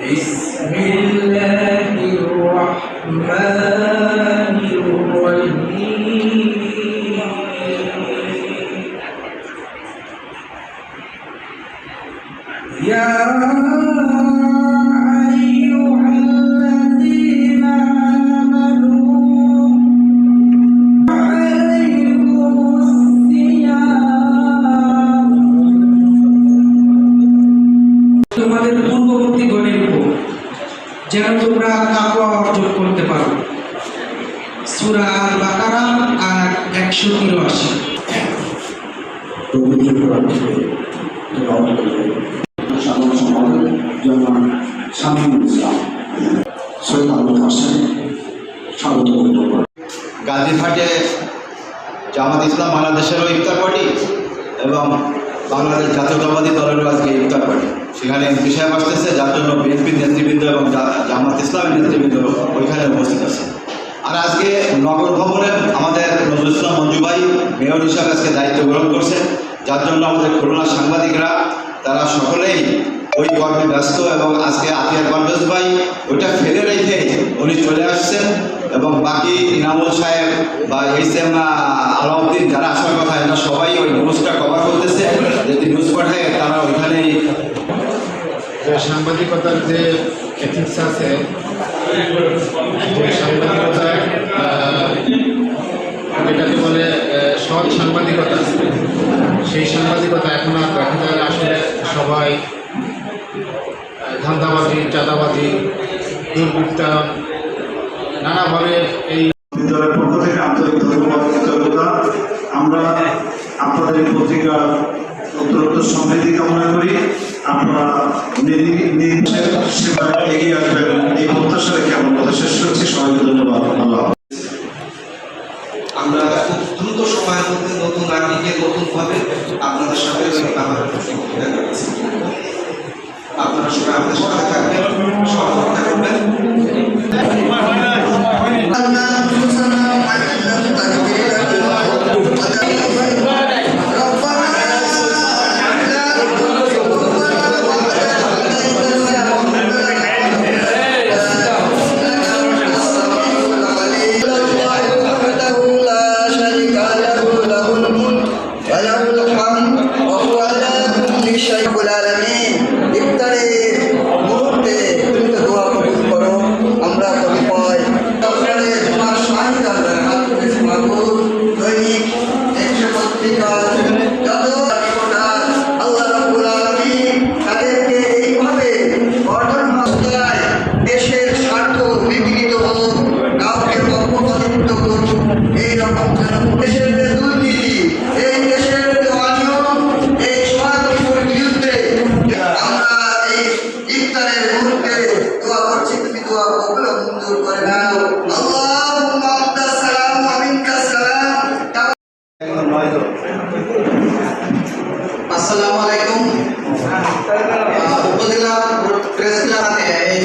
بسم الله الرحمن الرحيم يا أيها الذين آمنوا عليكم الصيام তোমাদের পূর্ববর্তী গণের উপর যেন তোমরা তাকওয়া অর্জন করতে পারো। সূরা আল বাকারা আয়াত 183। গাজীঘাটে জামাত ইসলাম বাংলাদেশেরও ইফতার পার্টি এবং বাংলাদেশ জাতীয়তাবাদী দলেরও আজকে ইফতার পার্টি। সেখানে এমপি সাহেব আসতেছে, যার জন্য বিএনপির নেতৃবৃন্দ এবং জামাত ইসলামের নেতৃবৃন্দ ওইখানে উপস্থিত আছে। আর আজকে নগর ভবনে আমাদের নজরুল ইসলাম মঞ্জু ভাই মেয়র হিসাবে আজকে দায়িত্ব গ্রহণ করছেন, যার জন্য আমাদের খুলনার সাংবাদিকরা তারা সকলেই ওই কর্মে ব্যস্ত। এবং আজকে আতিয়ার পারভেজ ভাই ওইটা ফেলে রেখে উনি চলে আসছেন এবং বাকি ইনামুল সাহেব বা এইচএম আলাউদ্দিন যারা আসার কথা এরা সবাই ওই নিউজটা কভার করতেছে, যদি নিউজ পাঠায় তারা ওইখানেই। সাংবাদিকতার যে এথিক্স আছে, যে সাংবাদিকতা যেটাকে বলে সৎ সাংবাদিকতা, সেই সাংবাদিকতা এখন আর দেখা যায় না। আসলে সবাই ধান্দাবাজি, চাঁদাবাজি, দুর্বৃত্তায়ন নানাভাবে এই বিদ্যালয়ের পক্ষ থেকে আন্তরিক ধন্যবাদ কৃতজ্ঞতা। আমরা আপনাদের এই পত্রিকার উত্তরোত্তর সমৃদ্ধি কামনা করি। আপনারা সেবায় এগিয়ে আসবেন এই প্রত্যাশা রেখে আমার কথা শেষ করছি। সবাইকে ধন্যবাদ। আল্লাহ। আমরা খুব দ্রুত সময়ের মধ্যে নতুন আর্টিকে নতুনভাবে আপনাদের সাথে আপনারা সবাই আমাদের সাথে থাকবেন, সহযোগিতা করবেন। আসসালামু আলাইকুম। উপজেলা প্রেস ক্লাবে এই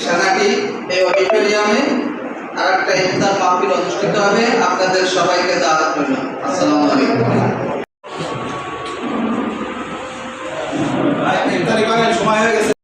সেনাটি এই অডিটোরিয়ামে আরেকটা ইফতার মাহফিল অনুষ্ঠিত হবে। আপনাদের সবাইকে দাওয়াত রইল। আসসালামু আলাইকুম। ইফতারি করার সময় হয়ে গেছে।